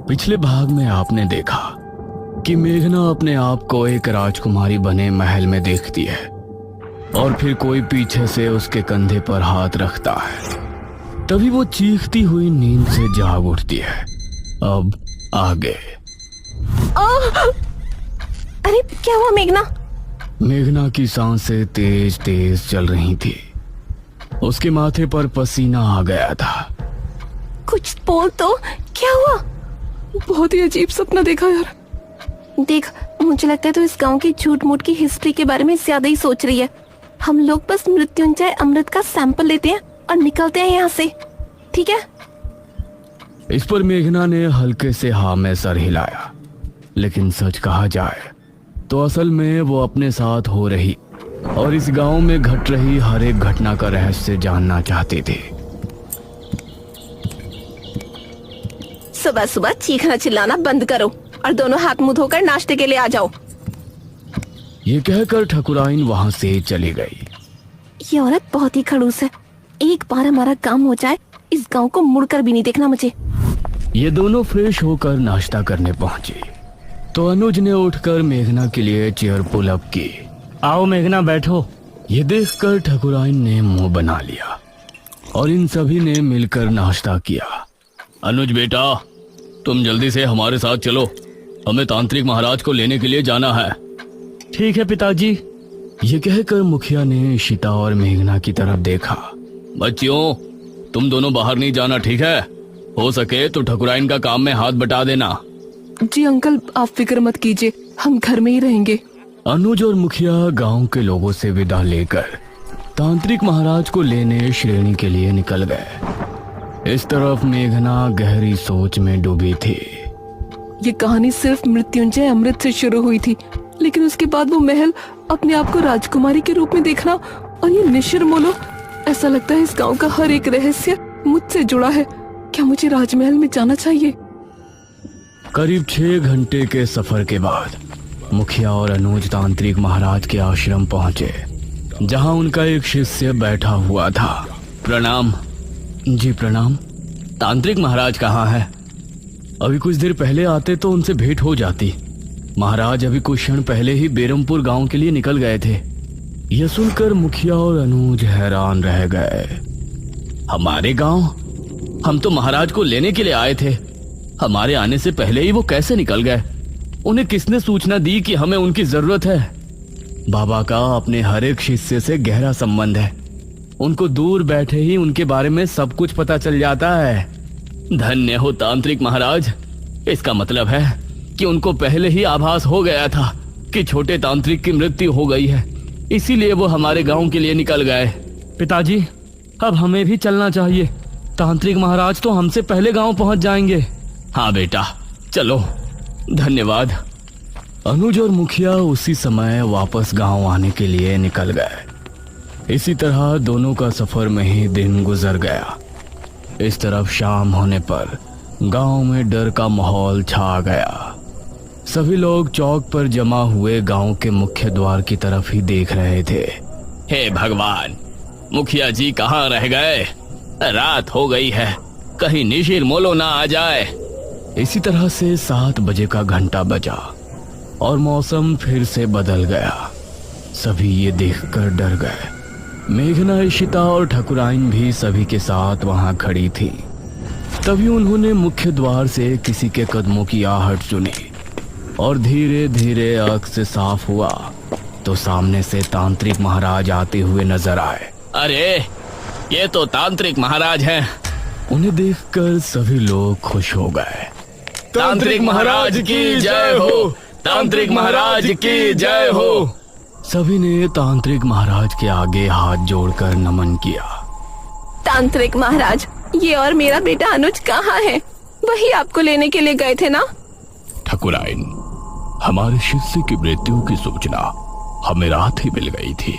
पिछले भाग में आपने देखा कि मेघना अपने आप को एक राजकुमारी बने महल में देखती है और फिर कोई पीछे से उसके कंधे पर हाथ रखता है। तभी वो चीखती हुई नींद से जाग उठती है। अब आगे। अरे क्या हुआ मेघना? मेघना की सांसें तेज तेज चल रही थी। उसके माथे पर पसीना आ गया था। कुछ बोल तो, क्या हुआ? बहुत ही अजीब सपना देखा यार। देख, मुझे लगता है तो इस गांव की झूठ मूठ की हिस्ट्री के बारे में ज्यादा ही सोच रही है। हम लोग बस मृत्युंजय अमृत का सैंपल लेते हैं और निकलते हैं यहाँ से, ठीक है? इस पर मेघना ने हल्के से हाँ में सर हिलाया। लेकिन सच कहा जाए तो असल में वो अपने साथ हो रही और इस गांव में घट रही हर एक घटना का रहस्य जानना चाहती थी। सुबह सुबह चीखना चिल्लाना बंद करो और दोनों हाथ मुंह धोकर नाश्ते के लिए आ जाओ। ये कहकर ठकुराइन वहां से चली गई। ये औरत बहुत ही खड़ूस है। एक बार हमारा काम हो जाए, इस गांव को मुड़कर भी नहीं देखना मुझे। ये दोनों फ्रेश होकर नाश्ता करने पहुंची तो अनुज ने उठकर मेघना के लिए चेयर पुल अप की। आओ मेघना, बैठो। ये देखकर ठकुराइन ने मुंह बना लिया और इन सभी ने मिलकर नाश्ता किया। अनुज बेटा, तुम जल्दी से हमारे साथ चलो, हमें तांत्रिक महाराज को लेने के लिए जाना है। ठीक है पिताजी। ये कहकर मुखिया ने इशिता और मेघना की तरफ देखा। बच्चियों, तुम दोनों बाहर नहीं जाना, ठीक है? हो सके तो ठकुराइन का काम में हाथ बटा देना। जी अंकल, आप फिक्र मत कीजिए, हम घर में ही रहेंगे। अनुज और मुखिया गांव के लोगों से विदा लेकर तांत्रिक महाराज को लेने श्रेणी के लिए निकल गए। इस तरफ मेघना गहरी सोच में डूबी थी। ये कहानी सिर्फ मृत्युंजय अमृत से शुरू हुई थी, लेकिन उसके बाद वो महल, अपने आप को राजकुमारी के रूप में देखना और ये निशिर मोलो, ऐसा लगता है इस गांव का हर एक रहस्य मुझसे जुड़ा है। क्या मुझे राजमहल में जाना चाहिए? करीब 6 घंटे के सफर के बाद मुखिया और अनुज तांत्रिक महाराज के आश्रम पहुंचे, जहां उनका एक शिष्य बैठा हुआ था। प्रणाम। जी प्रणाम। तांत्रिक महाराज कहाँ है? अभी कुछ देर पहले आते तो उनसे भेंट हो जाती। महाराज अभी कुछ क्षण पहले ही बेरमपुर गांव के लिए निकल गए थे। यह सुनकर मुखिया और अनुज हैरान रह गए। हमारे गांव? हम तो महाराज को लेने के लिए आए थे। हमारे आने से पहले ही वो कैसे निकल गए? उन्हें किसने सूचना दी कि हमें उनकी जरूरत है? बाबा का अपने हर एक शिष्य से गहरा संबंध है। उनको दूर बैठे ही उनके बारे में सब कुछ पता चल जाता है। धन्य हो तांत्रिक महाराज। इसका मतलब है कि उनको पहले ही आभास हो गया था कि छोटे तांत्रिक की मृत्यु हो गई है, इसीलिए वो हमारे गांव के लिए निकल गए। पिताजी, अब हमें भी चलना चाहिए। तांत्रिक महाराज तो हमसे पहले गांव पहुंच जाएंगे। हाँ बेटा, चलो। धन्यवाद। अनुज और मुखिया उसी समय वापस गांव आने के लिए निकल गए। इसी तरह दोनों का सफर में ही दिन गुजर गया। इस तरफ शाम होने पर गांव में डर का माहौल छा गया। सभी लोग चौक पर जमा हुए गांव के मुख्य द्वार की तरफ ही देख रहे थे। हे भगवान, मुखिया जी कहाँ रह गए? रात हो गई है, कहीं निशिर मोलो ना आ जाए। इसी तरह से 7 बजे का घंटा बजा और मौसम फिर से बदल गया। सभी ये देखकर डर गए। मेघना, इशिता और ठकुराइन भी सभी के साथ वहां खड़ी थी। तभी उन्होंने मुख्य द्वार से किसी के कदमों की आहट सुनी और धीरे धीरे आंख से साफ हुआ तो सामने से तांत्रिक महाराज आते हुए नजर आए। अरे, ये तो तांत्रिक महाराज हैं। उन्हें देखकर सभी लोग खुश हो गए। तांत्रिक महाराज की जय हो! तांत्रिक महाराज की जय हो! सभी ने तांत्रिक महाराज के आगे हाथ जोड़कर नमन किया। तांत्रिक महाराज, ये और मेरा बेटा अनुज कहाँ है? वही आपको लेने के लिए गए थे ना? ठकुराइन, हमारे शिष्य की मृत्यु की सूचना हमें रात ही मिल गई थी,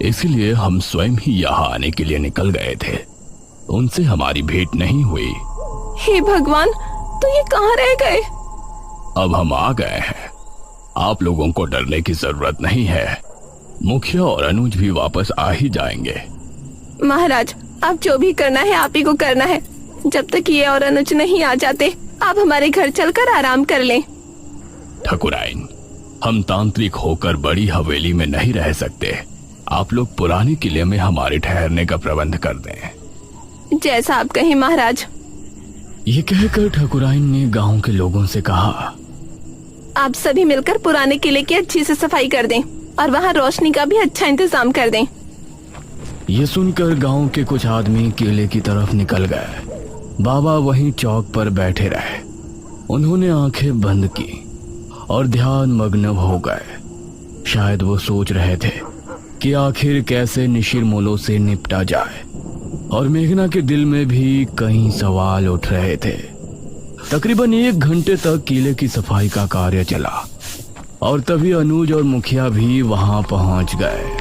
इसलिए हम स्वयं ही यहाँ आने के लिए निकल गए थे। उनसे हमारी भेंट नहीं हुई। हे भगवान, तो ये कहाँ रह गए? अब हम आ गए हैं। आप लोगों को डरने की जरूरत नहीं है। मुखिया और अनुज भी वापस आ ही जाएंगे। महाराज, आप जो भी करना है आप ही को करना है। जब तक ये और अनुज नहीं आ जाते आप हमारे घर चलकर आराम कर लें। ठकुराइन, हम तांत्रिक होकर बड़ी हवेली में नहीं रह सकते। आप लोग पुराने किले में हमारे ठहरने का प्रबंध कर दें। जैसा आप कहें महाराज। ये कहकर ठकुराइन ने गांव के लोगों से कहा, आप सभी मिलकर पुराने किले की अच्छी से सफाई कर दें और वहाँ रोशनी का भी अच्छा इंतजाम कर दें। ये सुनकर गांव के कुछ आदमी किले की तरफ निकल गए। बाबा वहीं चौक पर बैठे रहे। उन्होंने आंखें बंद की और ध्यान मग्न हो गए। शायद वो सोच रहे थे कि आखिर कैसे निशिरमोलो से निपटा जाए, और मेघना के दिल में भी कई सवाल उठ रहे थे। तकरीबन 1 घंटे तक किले की सफाई का कार्य चला और तभी अनुज और मुखिया भी वहां पहुंच गए।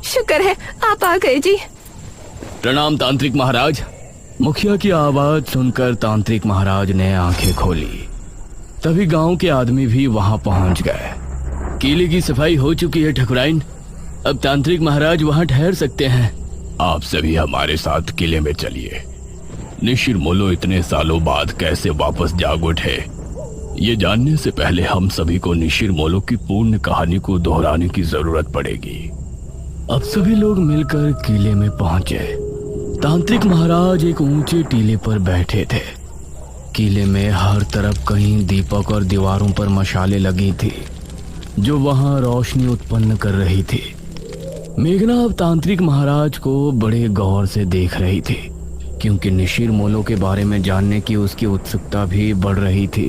शुक्र है आप आ गए जी। प्रणाम तांत्रिक महाराज। मुखिया की आवाज सुनकर तांत्रिक महाराज ने आंखें खोली। तभी गांव के आदमी भी वहां पहुंच गए। किले की सफाई हो चुकी है ठकुराइन, अब तांत्रिक महाराज वहां ठहर सकते हैं। आप सभी हमारे साथ किले में चलिए। निशिरमोलो इतने सालों बाद कैसे वापस जाग उठे, ये जानने से पहले हम सभी को निशिरमोलो की पूर्ण कहानी को दोहराने की जरूरत पड़ेगी। अब सभी लोग मिलकर किले में पहुंचे। तांत्रिक महाराज एक ऊंचे टीले पर बैठे थे। किले में हर तरफ कहीं दीपक और दीवारों पर मशालें लगी थी जो वहां रोशनी उत्पन्न कर रही थी। मेघना अब तांत्रिक महाराज को बड़े गौर से देख रही थी, क्योंकि निशिरमोलो के बारे में जानने की उसकी उत्सुकता भी बढ़ रही थी।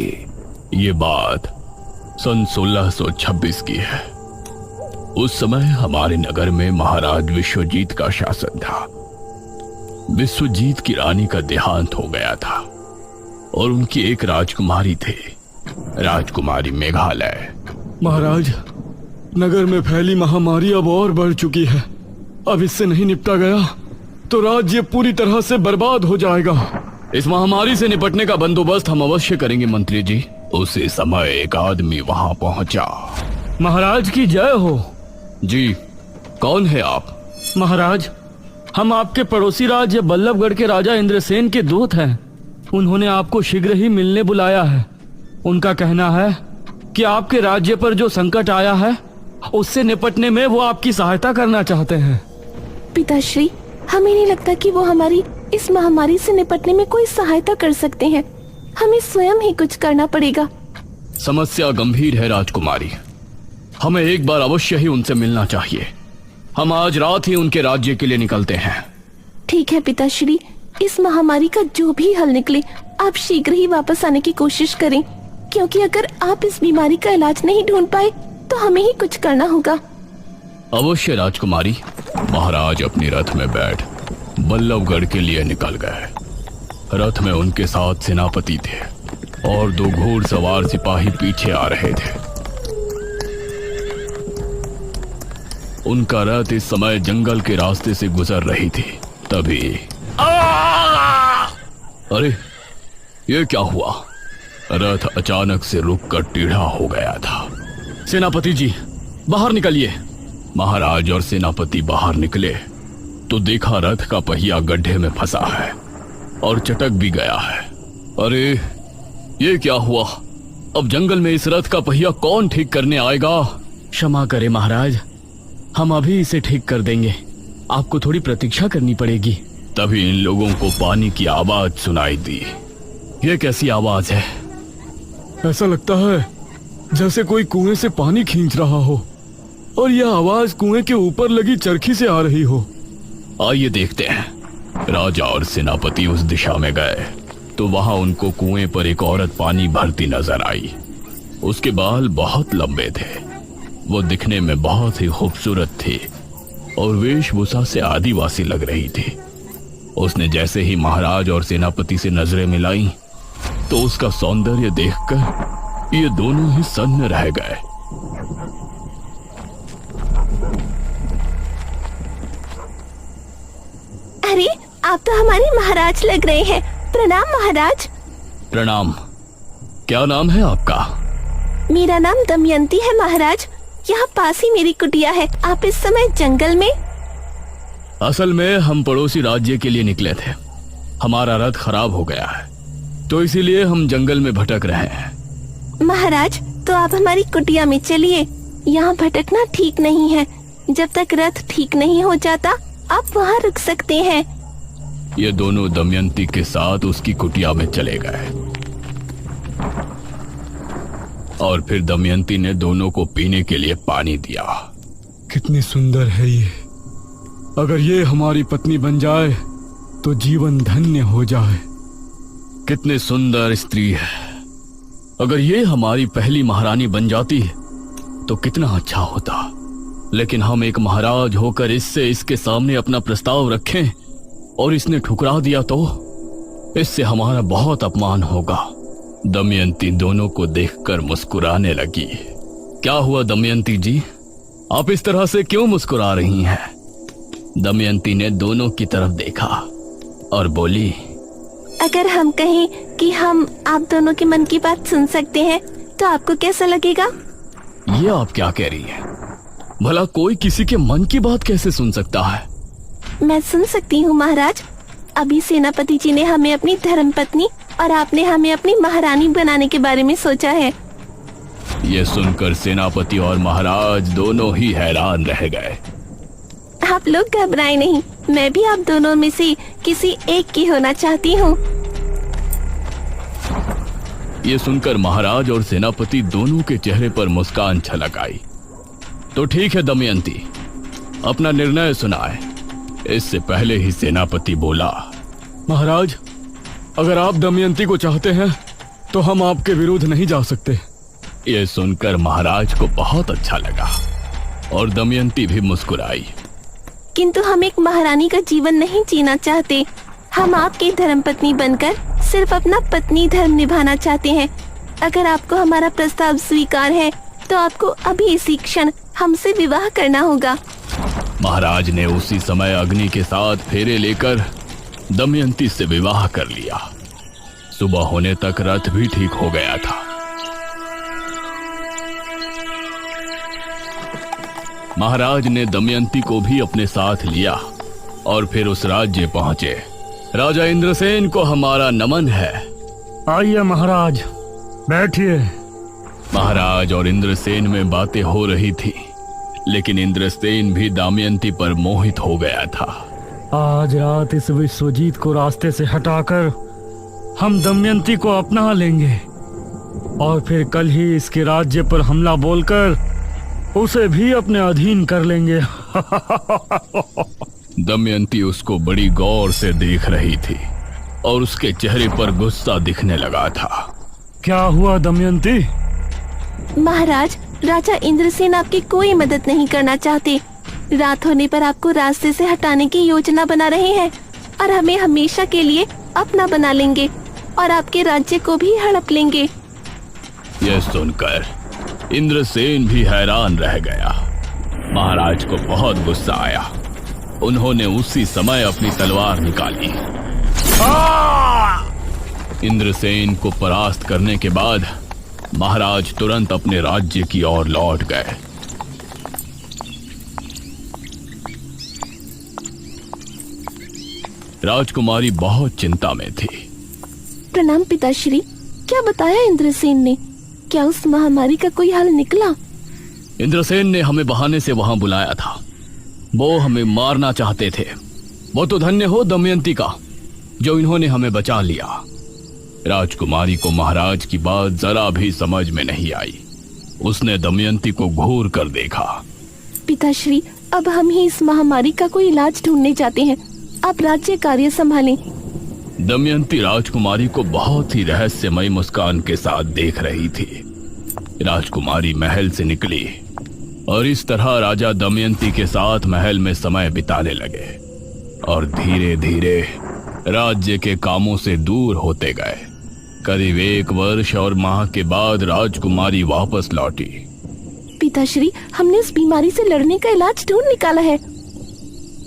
ये बात सन 1626 की है। उस समय हमारे नगर में महाराज विश्वजीत का शासन था। विश्वजीत की रानी का देहांत हो गया था और उनकी एक राजकुमारी थी, राजकुमारी मेघालय। महाराज, नगर में फैली महामारी अब और बढ़ चुकी है। अब इससे नहीं निपटा गया तो राज्य पूरी तरह से बर्बाद हो जाएगा। इस महामारी से निपटने का बंदोबस्त हम अवश्य करेंगे मंत्री जी। उसी समय एक आदमी वहां पहुंचा। महाराज की जय हो। जी, कौन है आप? महाराज, हम आपके पड़ोसी राज्य बल्लभगढ़ के राजा इंद्रसेन के दूत हैं। उन्होंने आपको शीघ्र ही मिलने बुलाया है। उनका कहना है कि आपके राज्य पर जो संकट आया है उससे निपटने में वो आपकी सहायता करना चाहते हैं। पिताश्री, हमें नहीं लगता कि वो हमारी इस महामारी से निपटने में कोई सहायता कर सकते हैं। हमें स्वयं ही कुछ करना पड़ेगा। समस्या गंभीर है राजकुमारी, हमें एक बार अवश्य ही उनसे मिलना चाहिए। हम आज रात ही उनके राज्य के लिए निकलते हैं। ठीक है पिताश्री, इस महामारी का जो भी हल निकले आप शीघ्र ही वापस आने की कोशिश करें, क्योंकि अगर आप इस बीमारी का इलाज नहीं ढूंढ पाए तो हमें ही कुछ करना होगा। अवश्य राजकुमारी। महाराज अपनी रथ में बैठ बल्लभगढ़ के लिए निकल गए। रथ में उनके साथ सेनापति थे और 2 घोड़सवार सिपाही पीछे आ रहे थे। उनका रथ इस समय जंगल के रास्ते से गुजर रही थी। तभी अरे, ये क्या हुआ? रथ अचानक से रुककर टेढ़ा हो गया था। सेनापति जी, बाहर निकलिए। महाराज और सेनापति बाहर निकले तो देखा रथ का पहिया गड्ढे में फंसा है और चटक भी गया है। अरे, ये क्या हुआ? अब जंगल में इस रथ का पहिया कौन ठीक करने आएगा? क्षमा करें महाराज, हम अभी इसे ठीक कर देंगे। आपको थोड़ी प्रतीक्षा करनी पड़ेगी। तभी इन लोगों को पानी की आवाज सुनाई दी। ये कैसी आवाज है? ऐसा लगता है जैसे कोई कुएं से पानी खींच रहा हो और यह आवाज कुएं के ऊपर लगी चरखी से आ रही हो। आइए देखते हैं। राजा और सेनापति उस दिशा में गए तो वहां उनको कुएं पर एक औरत पानी भरती नजर आई। उसके बाल बहुत लंबे थे, वो दिखने में बहुत ही खूबसूरत थी और वेशभूषा से आदिवासी लग रही थी। उसने जैसे ही महाराज और सेनापति से नजरें मिलाई तो उसका सौंदर्य देखकर ये दोनों ही सन्न रह गए। अरे, आप तो हमारे महाराज लग रहे हैं। प्रणाम महाराज। प्रणाम। क्या नाम है आपका? मेरा नाम दमयंती है महाराज। यहाँ पास ही मेरी कुटिया है। आप इस समय जंगल में? असल में हम पड़ोसी राज्य के लिए निकले थे। हमारा रथ खराब हो गया है, तो इसीलिए हम जंगल में भटक रहे हैं। महाराज, तो आप हमारी कुटिया में चलिए। यहाँ भटकना ठीक नहीं है। जब तक रथ ठीक नहीं हो जाता आप वहाँ रुक सकते हैं। ये दोनों दमयंती के साथ उसकी कुटिया में चले गए और फिर दमयंती ने दोनों को पीने के लिए पानी दिया। कितनी सुंदर है ये। अगर ये हमारी पत्नी बन जाए तो जीवन धन्य हो जाए। कितनी सुंदर स्त्री है। अगर ये हमारी पहली महारानी बन जाती तो कितना अच्छा होता। लेकिन हम एक महाराज होकर इसके सामने अपना प्रस्ताव रखें और इसने ठुकरा दिया तो इससे हमारा बहुत अपमान होगा। दमयंती दोनों को देखकर मुस्कुराने लगी। क्या हुआ दमयंती जी, आप इस तरह से क्यों मुस्कुरा रही हैं? दमयंती ने दोनों की तरफ देखा और बोली, अगर हम कहें कि हम आप दोनों के मन की बात सुन सकते हैं तो आपको कैसा लगेगा? ये आप क्या कह रही हैं? भला कोई किसी के मन की बात कैसे सुन सकता है? मैं सुन सकती हूँ महाराज। अभी सेनापति जी ने हमें अपनी धर्मपत्नी और आपने हमें अपनी महारानी बनाने के बारे में सोचा है। ये सुनकर सेनापति और महाराज दोनों ही हैरान रह गए। आप लोग घबराएं नहीं, मैं भी आप दोनों में से किसी एक की होना चाहती हूँ। ये सुनकर महाराज और सेनापति दोनों के चेहरे पर मुस्कान छलक आई। तो ठीक है दमयंती, अपना निर्णय सुनाए। इससे पहले ही सेनापति बोला, महाराज, अगर आप दमयंती को चाहते हैं तो हम आपके विरुद्ध नहीं जा सकते। ये सुनकर महाराज को बहुत अच्छा लगा और दमयंती भी मुस्कुराई। किंतु हम एक महारानी का जीवन नहीं जीना चाहते। हम आपकी धर्मपत्नी बनकर सिर्फ अपना पत्नी धर्म निभाना चाहते हैं। अगर आपको हमारा प्रस्ताव स्वीकार है तो आपको अभी इसी क्षण हमसे विवाह करना होगा। महाराज ने उसी समय अग्नि के साथ फेरे लेकर दमयंती से विवाह कर लिया। सुबह होने तक रथ भी ठीक हो गया था। महाराज ने दमयंती को भी अपने साथ लिया और फिर उस राज्य पहुंचे। राजा इंद्रसेन को हमारा नमन है। आइए महाराज, बैठिए। महाराज और इंद्रसेन में बातें हो रही थी, लेकिन इंद्रसेन भी दमयंती पर मोहित हो गया था। आज रात इस विश्वजीत को रास्ते से हटाकर हम दमयंती को अपना लेंगे और फिर कल ही इसके राज्य पर हमला बोलकर उसे भी अपने अधीन कर लेंगे। दमयंती उसको बड़ी गौर से देख रही थी और उसके चेहरे पर गुस्सा दिखने लगा था। क्या हुआ दमयंती? महाराज, राजा इंद्रसेन आपकी कोई मदद नहीं करना चाहते। रात होने पर आपको रास्ते से हटाने की योजना बना रहे हैं और हमें हमेशा के लिए अपना बना लेंगे और आपके राज्य को भी हड़प लेंगे। यह सुनकर इंद्रसेन भी हैरान रह गया। महाराज को बहुत गुस्सा आया। उन्होंने उसी समय अपनी तलवार निकाली। इंद्रसेन को परास्त करने के बाद महाराज तुरंत अपने राज्य की ओर लौट गए। राजकुमारी बहुत चिंता में थी। प्रणाम पिताश्री। क्या बताया इंद्रसेन ने? क्या उस महामारी का कोई हल निकला? इंद्रसेन ने हमें बहाने से वहां बुलाया था। वो हमें मारना चाहते थे। वो तो धन्य हो दमयंती का जो इन्होंने हमें बचा लिया। राजकुमारी को महाराज की बात जरा भी समझ में नहीं आई। उसने दमयंती को घूर कर देखा। पिताश्री, अब हम ही इस महामारी का कोई इलाज ढूंढने जाते हैं। आप राज्य कार्य संभालें। दमयंती राजकुमारी को बहुत ही रहस्यमय मुस्कान के साथ देख रही थी। राजकुमारी महल से निकली और इस तरह राजा दमयंती के साथ महल में समय बिताने लगे और धीरे धीरे राज्य के कामों से दूर होते गए। करीब 1 वर्ष और माह के बाद राजकुमारी वापस लौटी। पिताश्री, हमने उस बीमारी से लड़ने का इलाज ढूंढ निकाला है।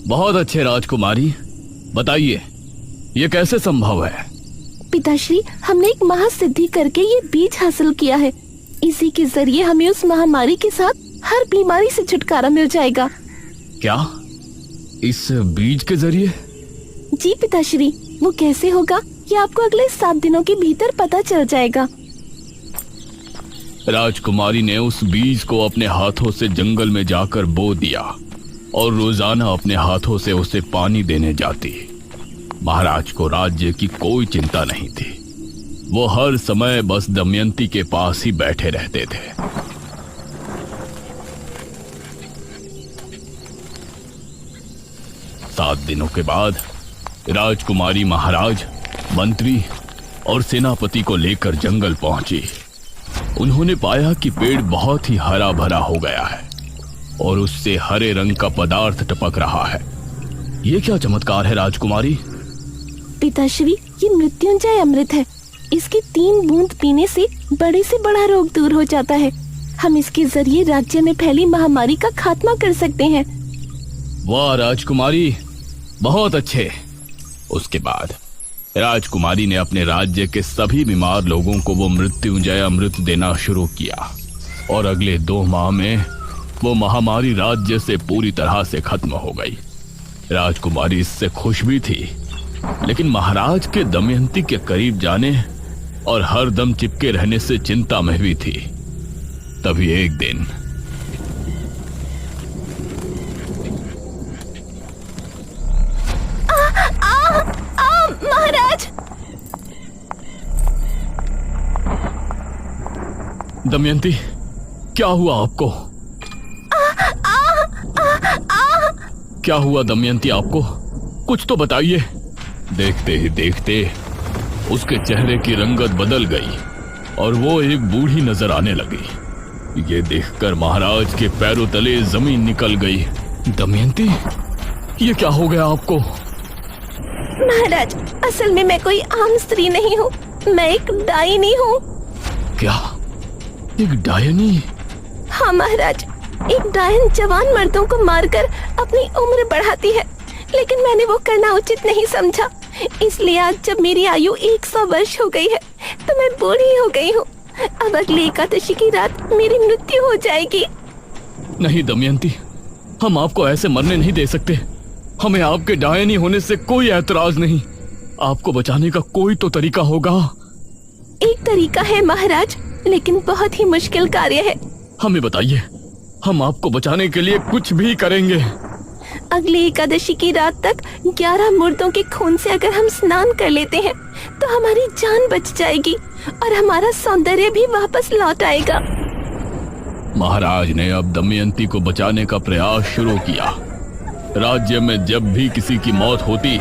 बहुत अच्छे राजकुमारी, बताइए ये कैसे संभव है? पिताश्री, हमने एक महासिद्धि करके ये बीज हासिल किया है। इसी के जरिए हमें उस महामारी के साथ हर बीमारी से छुटकारा मिल जाएगा। क्या इस बीज के जरिए? जी पिताश्री, वो कैसे होगा ये आपको अगले 7 दिनों के भीतर पता चल जाएगा। राजकुमारी ने उस बीज को अपने हाथों से जंगल में जाकर बो दिया और रोजाना अपने हाथों से उसे पानी देने जाती। महाराज को राज्य की कोई चिंता नहीं थी। वो हर समय बस दमयंती के पास ही बैठे रहते थे। 7 दिनों के बाद राजकुमारी महाराज, मंत्री और सेनापति को लेकर जंगल पहुंची। उन्होंने पाया कि पेड़ बहुत ही हरा भरा हो गया है और उससे हरे रंग का पदार्थ टपक रहा है। ये क्या चमत्कार है राजकुमारी? पिताश्री, ये मृत्युंजय अमृत है। इसकी 3 बूंद पीने से बड़े से बड़ा रोग दूर हो जाता है। हम इसके जरिए राज्य में फैली महामारी का खात्मा कर सकते हैं। वाह राजकुमारी, बहुत अच्छे। उसके बाद राजकुमारी ने अपने राज्य के सभी बीमार लोगों को वो मृत्युंजय अमृत देना शुरू किया और अगले 2 माह में वो महामारी राज्य से पूरी तरह से खत्म हो गई। राजकुमारी इससे खुश भी थी, लेकिन महाराज के दमयंती के करीब जाने और हर दम चिपके रहने से चिंता में भी थी। तभी एक दिन महाराज! दमयंती, क्या हुआ आपको? क्या हुआ दमयंती आपको? कुछ तो बताइए। देखते ही देखते उसके चेहरे की रंगत बदल गई और वो एक बूढ़ी नजर आने लगी। ये देखकर महाराज के पैरों तले जमीन निकल गई। दमयंती, ये क्या हो गया आपको? महाराज, असल में मैं कोई आम स्त्री नहीं हूँ, मैं एक डायनी हूँ। क्या? एक डायनी? हाँ महाराज, एक डायन जवान मर्दों को मारकर अपनी उम्र बढ़ाती है, लेकिन मैंने वो करना उचित नहीं समझा। इसलिए आज जब मेरी आयु 100 वर्ष हो गई है तो मैं बूढ़ी हो गई हूँ। अब अगली एकादशी की रात मेरी मृत्यु हो जाएगी। नहीं दमयंती, हम आपको ऐसे मरने नहीं दे सकते। हमें आपके डायनी होने से कोई ऐतराज नहीं। आपको बचाने का कोई तो तरीका होगा। एक तरीका है महाराज, लेकिन बहुत ही मुश्किल कार्य है। हमें बताइए, हम आपको बचाने के लिए कुछ भी करेंगे। अगली एकादशी की रात तक 11 मुर्दों के खून से अगर हम स्नान कर लेते हैं तो हमारी जान बच जाएगी और हमारा सौंदर्य भी वापस लौट आएगा। महाराज ने अब दमयंती को बचाने का प्रयास शुरू किया। राज्य में जब भी किसी की मौत होती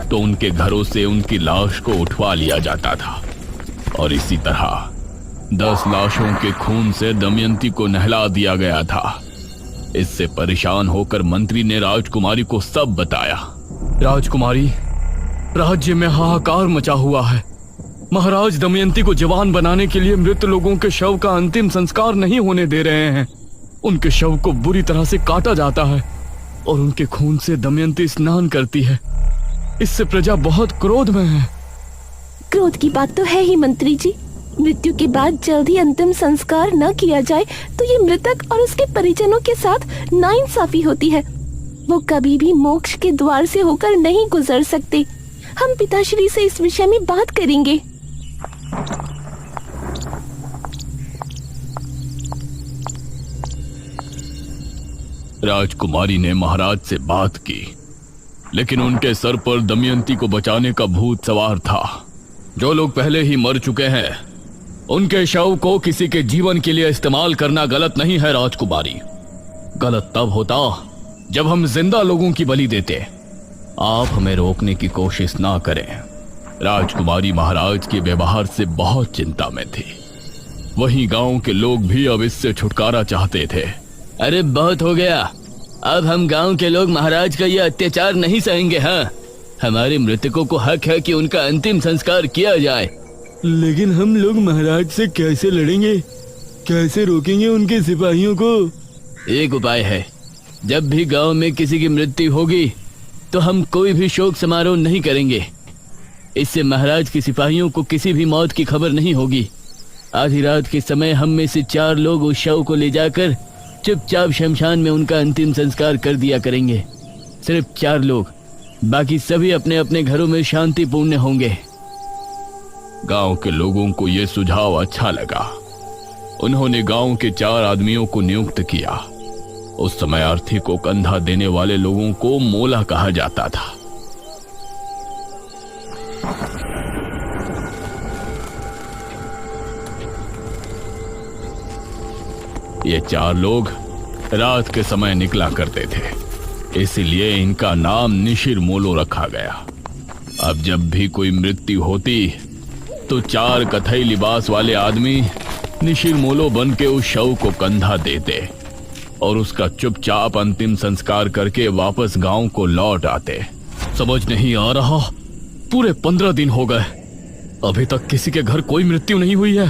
तो उनके घरों से उनकी लाश को उठवा लिया जाता था और इसी तरह 10 लाशों के खून से दमयंती को नहला दिया गया था। इससे परेशान होकर मंत्री ने राजकुमारी को सब बताया। राजकुमारी, राज्य में हाहाकार मचा हुआ है। महाराज दमयंती को जवान बनाने के लिए मृत लोगों के शव का अंतिम संस्कार नहीं होने दे रहे हैं। उनके शव को बुरी तरह से काटा जाता है और उनके खून से दमयंती स्नान करती है। इससे प्रजा बहुत क्रोध में है। क्रोध की बात तो है ही मंत्री जी। मृत्यु के बाद जल्द ही अंतिम संस्कार न किया जाए तो ये मृतक और उसके परिजनों के साथ नाइंसाफी होती है। वो कभी भी मोक्ष के द्वार से होकर नहीं गुजर सकते। हम पिताश्री से इस विषय में बात करेंगे। राजकुमारी ने महाराज से बात की, लेकिन उनके सर पर दमयंती को बचाने का भूत सवार था। जो लोग पहले ही मर चुके हैं उनके शव को किसी के जीवन के लिए इस्तेमाल करना गलत नहीं है राजकुमारी। गलत तब होता जब हम जिंदा लोगों की बलि देते। आप हमें रोकने की कोशिश ना करें। राजकुमारी महाराज के व्यवहार से बहुत चिंता में थी। वहीं गांव के लोग भी अब इससे छुटकारा चाहते थे। अरे बहुत हो गया, अब हम गांव के लोग महाराज का ये अत्याचार नहीं सहेंगे। हाँ, हमारे मृतकों को हक है कि उनका अंतिम संस्कार किया जाए। लेकिन हम लोग महाराज से कैसे लड़ेंगे? कैसे रोकेंगे उनके सिपाहियों को? एक उपाय है, जब भी गांव में किसी की मृत्यु होगी तो हम कोई भी शोक समारोह नहीं करेंगे। इससे महाराज के सिपाहियों को किसी भी मौत की खबर नहीं होगी। आधी रात के समय हम में से 4 लोग उस शव को ले जाकर चुपचाप शमशान में उनका अंतिम संस्कार कर दिया करेंगे। सिर्फ 4 लोग, बाकी सभी अपने अपने घरों में शांतिपूर्ण होंगे। गांव के लोगों को यह सुझाव अच्छा लगा। उन्होंने गांव के 4 आदमियों को नियुक्त किया। उस समय अर्थी को कंधा देने वाले लोगों को मोला कहा जाता था। ये 4 लोग रात के समय निकला करते थे, इसीलिए इनका नाम निशिर मोलो रखा गया। अब जब भी कोई मृत्यु होती तो 4 कथई लिबास वाले आदमी निशिर मोलो बन के उस शव को कंधा देते और उसका चुपचाप अंतिम संस्कार करके वापस गांव को लौट आते। समझ नहीं आ रहा, पूरे 15 दिन हो गए, अभी तक किसी के घर कोई मृत्यु नहीं हुई है।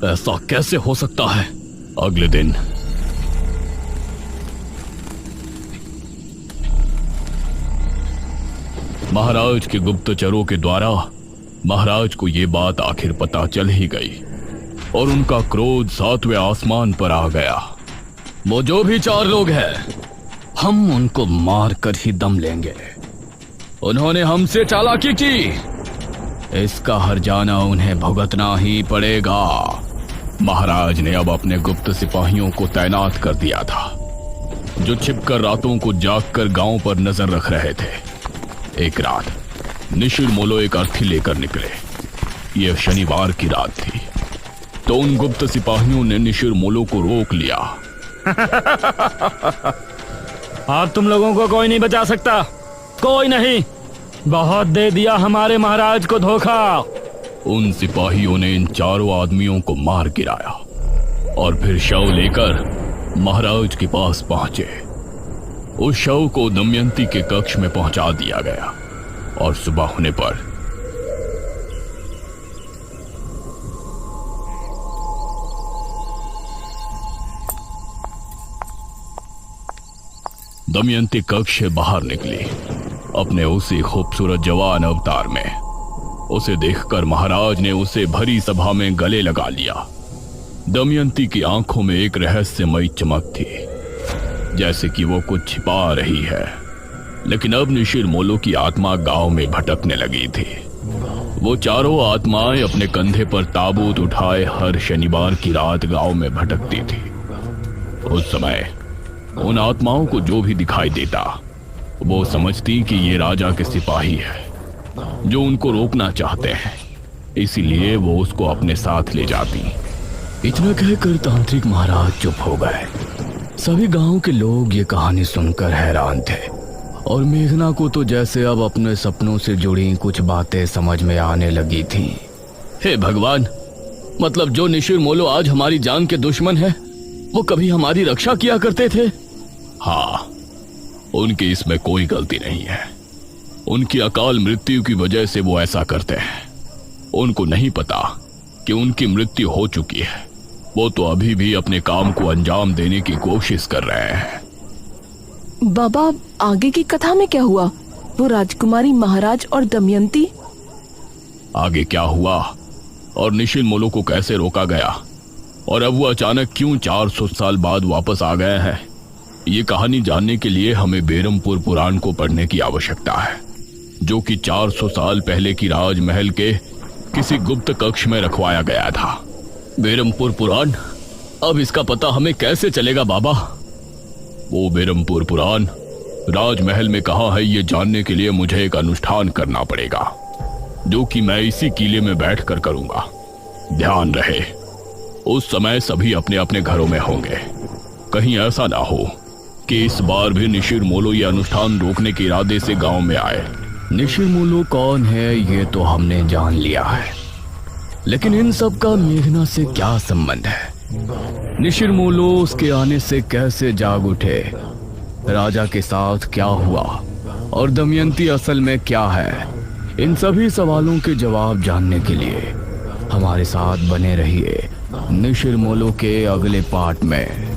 ऐसा कैसे हो सकता है? अगले दिन महाराज के गुप्तचरों के द्वारा महाराज को यह बात आखिर पता चल ही गई और उनका क्रोध 7वें आसमान पर आ गया। वो जो भी 4 लोग हैं, हम उनको मार कर ही दम लेंगे। उन्होंने हमसे चालाकी की, इसका हर्जाना उन्हें भुगतना ही पड़ेगा। महाराज ने अब अपने गुप्त सिपाहियों को तैनात कर दिया था, जो छिपकर रातों को जागकर गांव पर नजर रख रहे थे। एक रात निशिर मोलो एक अर्थी लेकर निकले। यह शनिवार की रात थी, तो उन गुप्त सिपाहियों ने निशिर मोलो को रोक लिया। अब तुम लोगों को कोई नहीं बचा सकता, कोई नहीं। बहुत दे दिया हमारे महाराज को धोखा। उन सिपाहियों ने इन 4 आदमियों को मार गिराया और फिर शव लेकर महाराज के पास पहुंचे। उस शव को दमयंती के कक्ष में पहुंचा दिया गया और सुबह होने पर दमयंती कक्ष से बाहर निकली, अपने उसी खूबसूरत जवान अवतार में। उसे देखकर महाराज ने उसे भरी सभा में गले लगा लिया। दमयंती की आंखों में एक रहस्यमयी चमक थी, जैसे कि वो कुछ छिपा रही है। लेकिन अब निशिर मोलो की आत्मा गांव में भटकने लगी थी। वो 4 आत्माएं अपने कंधे पर ताबूत उठाए हर शनिवार की रात गांव में भटकती थी। उस समय उन आत्माओं को जो भी दिखाई देता, वो समझती कि ये राजा के सिपाही है जो उनको रोकना चाहते हैं, इसीलिए वो उसको अपने साथ ले जाती। इतना कहकर तांत्रिक महाराज चुप हो गए। सभी गांव के लोग ये कहानी सुनकर हैरान थे और मेघना को तो जैसे अब अपने सपनों से जुड़ी कुछ बातें समझ में आने लगी थी। हे भगवान, मतलब जो निशिर मोलो आज हमारी जान के दुश्मन है, वो कभी हमारी रक्षा किया करते थे। हाँ, उनकी इसमें कोई गलती नहीं है। उनकी अकाल मृत्यु की वजह से वो ऐसा करते हैं। उनको नहीं पता कि उनकी मृत्यु हो चुकी है। वो तो अभी भी अपने काम को अंजाम देने की कोशिश कर रहे हैं। बाबा, आगे की कथा में क्या हुआ? वो राजकुमारी, महाराज और दमयंती? आगे क्या हुआ और निशिर मोलो को कैसे रोका गया और अब वो अचानक क्यों 400 साल बाद वापस आ गए हैं, ये कहानी जानने के लिए हमें बेरमपुर पुराण को पढ़ने की आवश्यकता है, जो कि 400 साल पहले की राजमहल के किसी गुप्त कक्ष में रखवाया गया था। बेरमपुर पुराण? अब इसका पता हमें कैसे चलेगा बाबा? वो बेरमपुर पुराण राजमहल में कहाँ है, ये जानने के लिए मुझे एक अनुष्ठान करना पड़ेगा, जो कि मैं इसी किले में बैठकर करूंगा। ध्यान रहे, उस समय सभी अपने अपने घरों में होंगे। कहीं ऐसा ना हो कि इस बार भी निशिर मोलो ये अनुष्ठान रोकने के इरादे से गांव में आए। निशिर मोलो कौन है ये तो हमने जान लिया है, लेकिन इन सब का मेघना से क्या संबंध है? निशिर मोलो उसके आने से कैसे जाग उठे, राजा के साथ क्या हुआ और दमयंती असल में क्या है? इन सभी सवालों के जवाब जानने के लिए हमारे साथ बने रहिए निशिर मोलो के अगले पार्ट में।